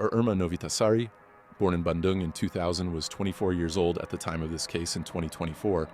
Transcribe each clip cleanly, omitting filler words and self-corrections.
Irma Novitasari, born in Bandung in 2000, was 24 years old at the time of this case in 2024.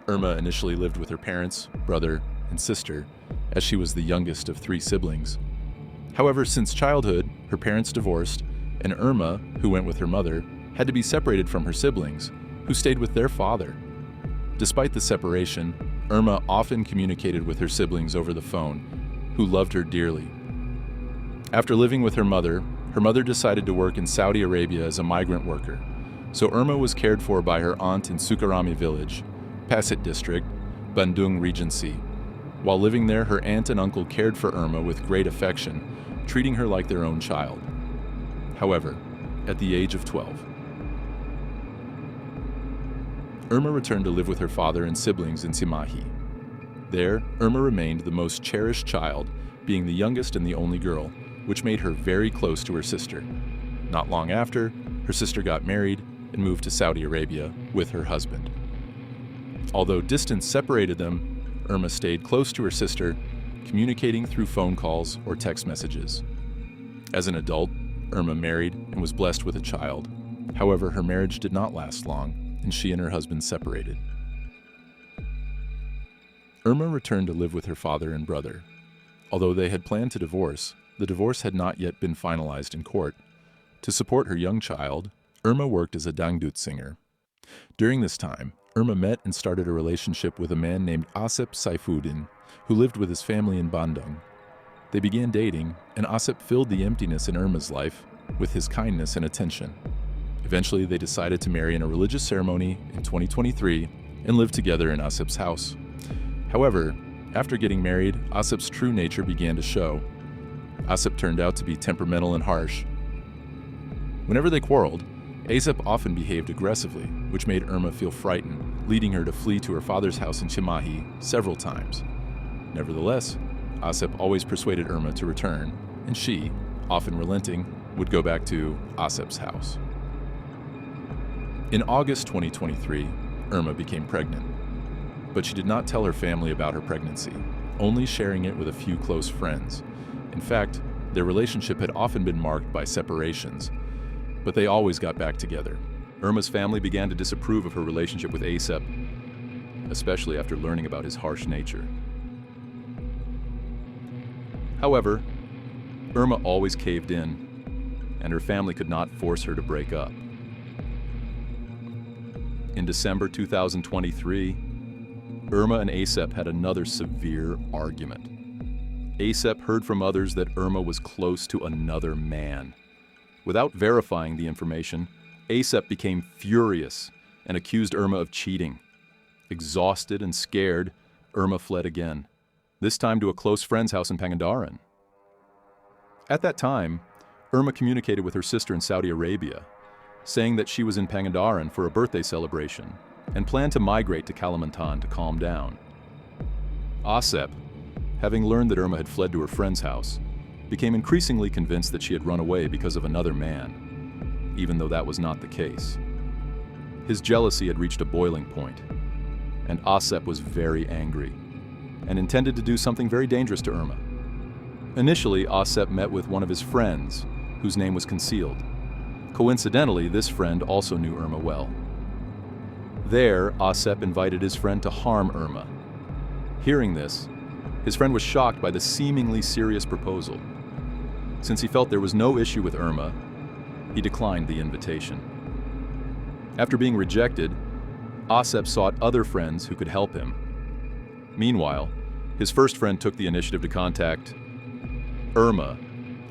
Irma initially lived with her parents, brother, and sister, as she was the youngest of 3 siblings. However, since childhood, her parents divorced, and Irma, who went with her mother, had to be separated from her siblings, who stayed with their father. Despite the separation, Irma often communicated with her siblings over the phone, who loved her dearly. After living with her mother decided to work in Saudi Arabia as a migrant worker, so Irma was cared for by her aunt in Sukarami village, Pasit district, Bandung Regency. While living there, her aunt and uncle cared for Irma with great affection, treating her like their own child. However, at the age of 12, Irma returned to live with her father and siblings in Cimahi. There, Irma remained the most cherished child, being the youngest and the only girl, which made her very close to her sister. Not long after, her sister got married and moved to Saudi Arabia with her husband. Although distance separated them, Irma stayed close to her sister, communicating through phone calls or text messages. As an adult, Irma married and was blessed with a child. However, her marriage did not last long, and she and her husband separated. Irma returned to live with her father and brother. Although they had planned to divorce, the divorce had not yet been finalized in court. To support her young child, Irma worked as a dangdut singer. During this time, Irma met and started a relationship with a man named Asep Saifuddin, who lived with his family in Bandung. They began dating, and Asep filled the emptiness in Irma's life with his kindness and attention. Eventually, they decided to marry in a religious ceremony in 2023 and live together in Asep's house. However, after getting married, Asep's true nature began to show. Asep turned out to be temperamental and harsh. Whenever they quarreled, Asep often behaved aggressively, which made Irma feel frightened, leading her to flee to her father's house in Cimahi several times. Nevertheless, Asep always persuaded Irma to return, and she, often relenting, would go back to Asep's house. In August 2023, Irma became pregnant, but she did not tell her family about her pregnancy, only sharing it with a few close friends. In fact, their relationship had often been marked by separations, but they always got back together. Irma's family began to disapprove of her relationship with Asep, especially after learning about his harsh nature. However, Irma always caved in, and her family could not force her to break up. In December 2023, Irma and Asep had another severe argument. Asep heard from others that Irma was close to another man. Without verifying the information, Asep became furious and accused Irma of cheating. Exhausted and scared, Irma fled again, this time to a close friend's house in Pangandaran. At that time, Irma communicated with her sister in Saudi Arabia, saying that she was in Pangandaran for a birthday celebration and planned to migrate to Kalimantan to calm down. Asep, having learned that Irma had fled to her friend's house, became increasingly convinced that she had run away because of another man, even though that was not the case. His jealousy had reached a boiling point, and Asep was very angry and intended to do something very dangerous to Irma. Initially, Asep met with one of his friends, whose name was concealed. Coincidentally, this friend also knew Irma well. There, Asep invited his friend to harm Irma. Hearing this, his friend was shocked by the seemingly serious proposal. Since he felt there was no issue with Irma, he declined the invitation. After being rejected, Asep sought other friends who could help him. Meanwhile, his first friend took the initiative to contact Irma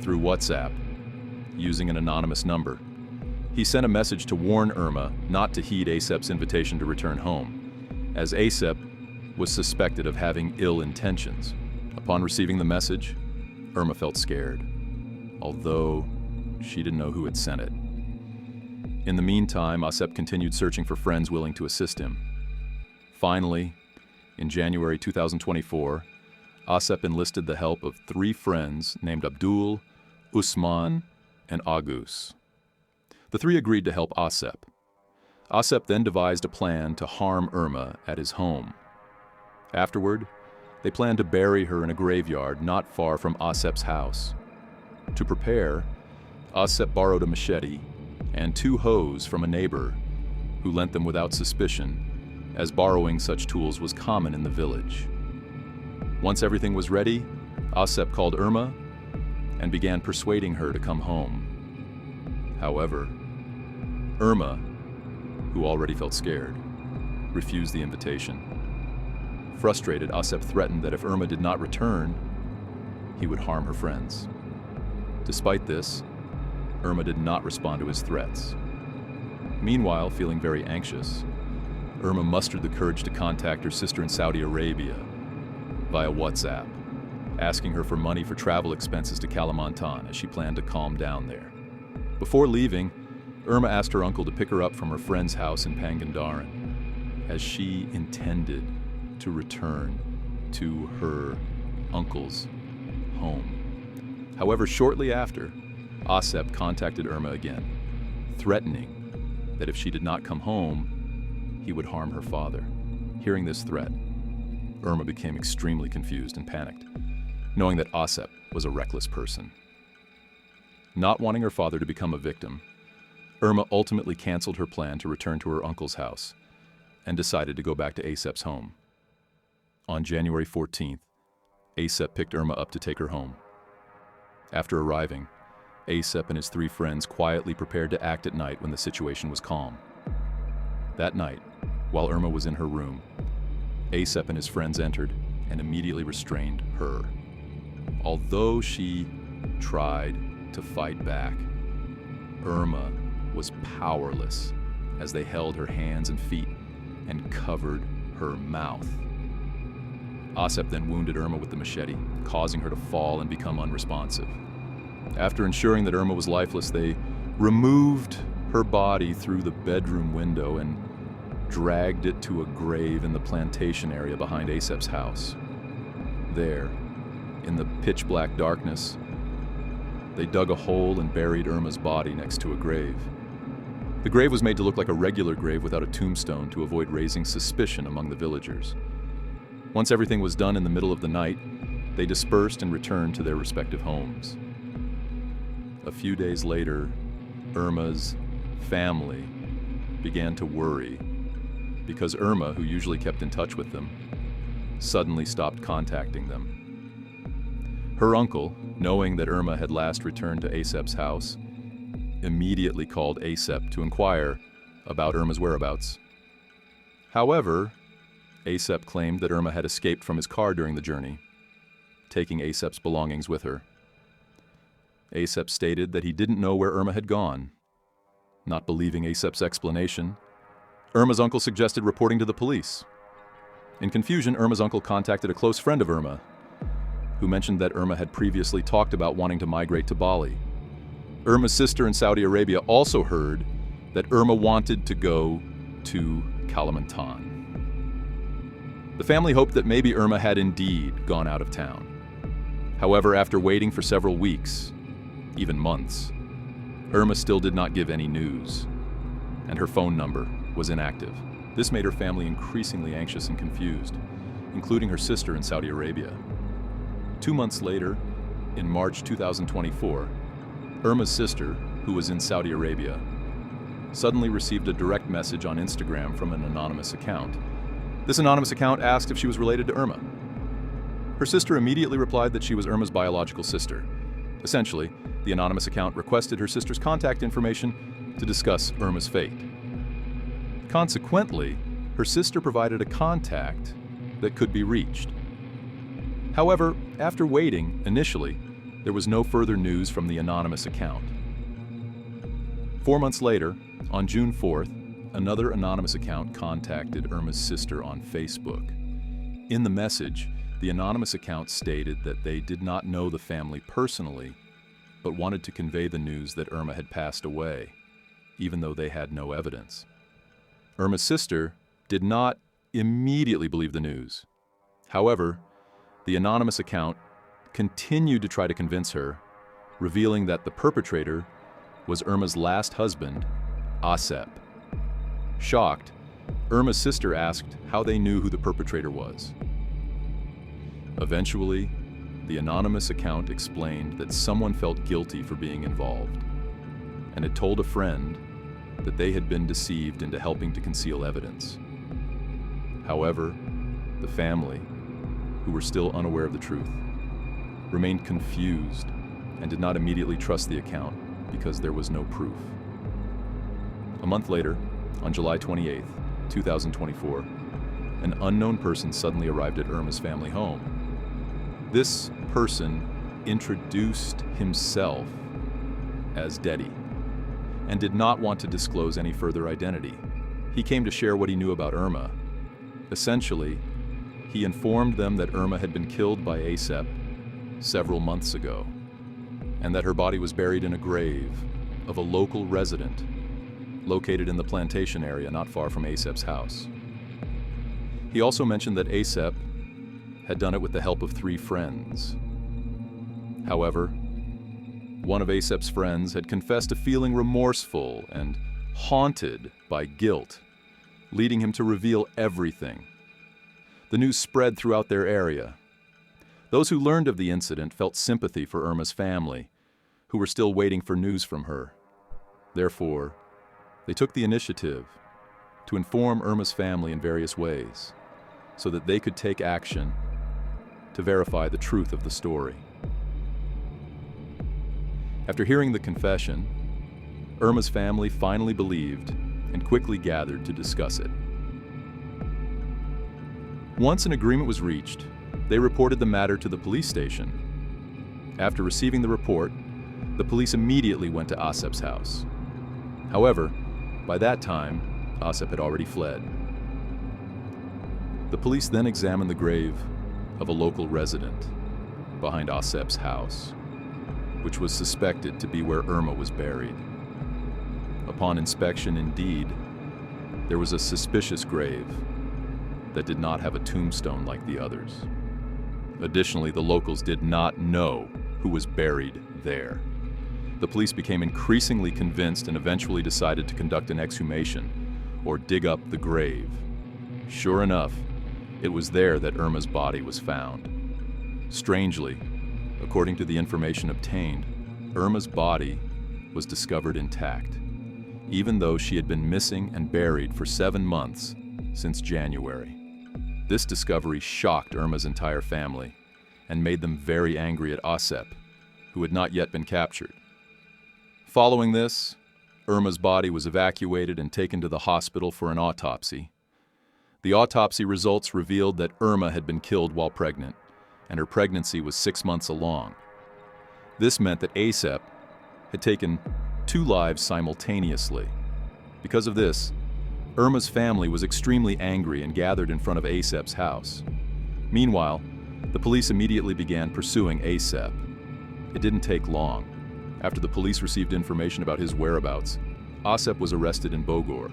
through WhatsApp, using an anonymous number. He sent a message to warn Irma not to heed Asep's invitation to return home, as Asep was suspected of having ill intentions. Upon receiving the message, Irma felt scared, although she didn't know who had sent it. In the meantime, Asep continued searching for friends willing to assist him. Finally, in January 2024, Asep enlisted the help of 3 friends named Abdul, Usman, and Agus. The 3 agreed to help Asep. Asep then devised a plan to harm Irma at his home. Afterward, they planned to bury her in a graveyard not far from Asep's house. To prepare, Asep borrowed a machete and 2 hoes from a neighbor who lent them without suspicion, as borrowing such tools was common in the village. Once everything was ready, Asep called Irma and began persuading her to come home. However, Irma, who already felt scared, refused the invitation. Frustrated, Asep threatened that if Irma did not return, he would harm her friends. Despite this, Irma did not respond to his threats. Meanwhile, feeling very anxious, Irma mustered the courage to contact her sister in Saudi Arabia via WhatsApp, asking her for money for travel expenses to Kalimantan as she planned to calm down there. Before leaving, Irma asked her uncle to pick her up from her friend's house in Pangandaran, as she intended to return to her uncle's home. However, shortly after, Asep contacted Irma again, threatening that if she did not come home, he would harm her father. Hearing this threat, Irma became extremely confused and panicked, knowing that Asep was a reckless person. Not wanting her father to become a victim, Irma ultimately canceled her plan to return to her uncle's house and decided to go back to Asep's home. On January 14th, Asep picked Irma up to take her home. After arriving, Asep and his 3 friends quietly prepared to act at night when the situation was calm. That night, while Irma was in her room, Asep and his friends entered and immediately restrained her. Although she tried to fight back, Irma was powerless as they held her hands and feet and covered her mouth. Asep then wounded Irma with the machete, causing her to fall and become unresponsive. After ensuring that Irma was lifeless, they removed her body through the bedroom window and dragged it to a grave in the plantation area behind Asep's house. There, in the pitch-black darkness, they dug a hole and buried Irma's body next to a grave. The grave was made to look like a regular grave without a tombstone to avoid raising suspicion among the villagers. Once everything was done in the middle of the night, they dispersed and returned to their respective homes. A few days later, Irma's family began to worry because Irma, who usually kept in touch with them, suddenly stopped contacting them. Her uncle, knowing that Irma had last returned to Asep's house, immediately called Asep to inquire about Irma's whereabouts. However, Asep claimed that Irma had escaped from his car during the journey, taking Asep's belongings with her. Asep stated that he didn't know where Irma had gone. Not believing Asep's explanation, Irma's uncle suggested reporting to the police. In confusion, Irma's uncle contacted a close friend of Irma, who mentioned that Irma had previously talked about wanting to migrate to Bali. Irma's sister in Saudi Arabia also heard that Irma wanted to go to Kalimantan. The family hoped that maybe Irma had indeed gone out of town. However, after waiting for several weeks, even months, Irma still did not give any news, and her phone number was inactive. This made her family increasingly anxious and confused, including her sister in Saudi Arabia. 2 months later, in March 2024, Irma's sister, who was in Saudi Arabia, suddenly received a direct message on Instagram from an anonymous account. This anonymous account asked if she was related to Irma. Her sister immediately replied that she was Irma's biological sister. Essentially, the anonymous account requested her sister's contact information to discuss Irma's fate. Consequently, her sister provided a contact that could be reached. However, after waiting, initially, there was no further news from the anonymous account. 4 months later, on June 4th, another anonymous account contacted Irma's sister on Facebook. In the message, the anonymous account stated that they did not know the family personally, but wanted to convey the news that Irma had passed away, even though they had no evidence. Irma's sister did not immediately believe the news. However, the anonymous account continued to try to convince her, revealing that the perpetrator was Irma's last husband, Asep. Shocked, Irma's sister asked how they knew who the perpetrator was. Eventually, the anonymous account explained that someone felt guilty for being involved. and had told a friend that they had been deceived into helping to conceal evidence. However, the family, who were still unaware of the truth, remained confused and did not immediately trust the account because there was no proof. A month later, on July 28, 2024, an unknown person suddenly arrived at Irma's family home. This person introduced himself as Daddy and did not want to disclose any further identity. He came to share what he knew about Irma. Essentially, he informed them that Irma had been killed by ASAP several months ago, and that her body was buried in a grave of a local resident located in the plantation area not far from ASAP's house. He also mentioned that ASAP had done it with the help of 3 friends. However, one of ASAP's friends had confessed to feeling remorseful and haunted by guilt, leading him to reveal everything. The news spread throughout their area. Those who learned of the incident felt sympathy for Irma's family, who were still waiting for news from her. Therefore, they took the initiative to inform Irma's family in various ways so that they could take action to verify the truth of the story. After hearing the confession, Irma's family finally believed and quickly gathered to discuss it. Once an agreement was reached, they reported the matter to the police station. After receiving the report, the police immediately went to ASAP's house. However, by that time, ASAP had already fled. The police then examined the grave of a local resident behind ASAP's house, which was suspected to be where Irma was buried. Upon inspection, indeed, there was a suspicious grave that did not have a tombstone like the others. Additionally, the locals did not know who was buried there. The police became increasingly convinced and eventually decided to conduct an exhumation, or dig up the grave. Sure enough, it was there that Irma's body was found. Strangely, according to the information obtained, Irma's body was discovered intact, even though she had been missing and buried for 7 months since January. This discovery shocked Irma's entire family and made them very angry at ASAP, who had not yet been captured. Following this, Irma's body was evacuated and taken to the hospital for an autopsy. The autopsy results revealed that Irma had been killed while pregnant, and her pregnancy was 6 months along. This meant that ASAP had taken 2 lives simultaneously. Because of this, Irma's family was extremely angry and gathered in front of ASAP's house. Meanwhile, the police immediately began pursuing ASAP. It didn't take long. After the police received information about his whereabouts, ASAP was arrested in Bogor.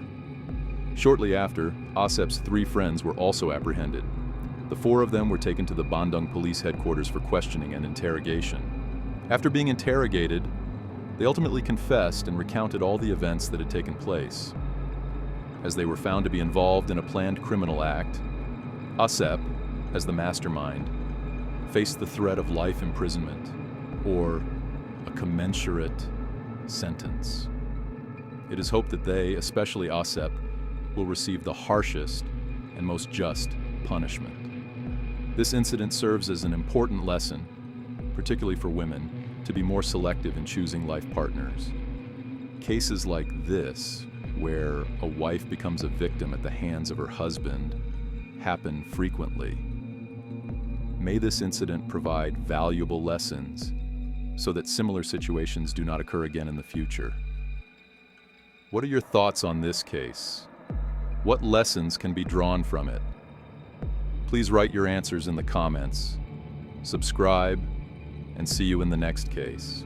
Shortly after, ASAP's 3 friends were also apprehended. The 4 of them were taken to the Bandung police headquarters for questioning and interrogation. After being interrogated, they ultimately confessed and recounted all the events that had taken place. As they were found to be involved in a planned criminal act, ASAP, as the mastermind, faced the threat of life imprisonment, or a commensurate sentence. It is hoped that they, especially ASAP, will receive the harshest and most just punishment. This incident serves as an important lesson, particularly for women, to be more selective in choosing life partners. Cases like this, where a wife becomes a victim at the hands of her husband, happen frequently. May this incident provide valuable lessons so that similar situations do not occur again in the future. What are your thoughts on this case? What lessons can be drawn from it? Please write your answers in the comments. Subscribe, and see you in the next case.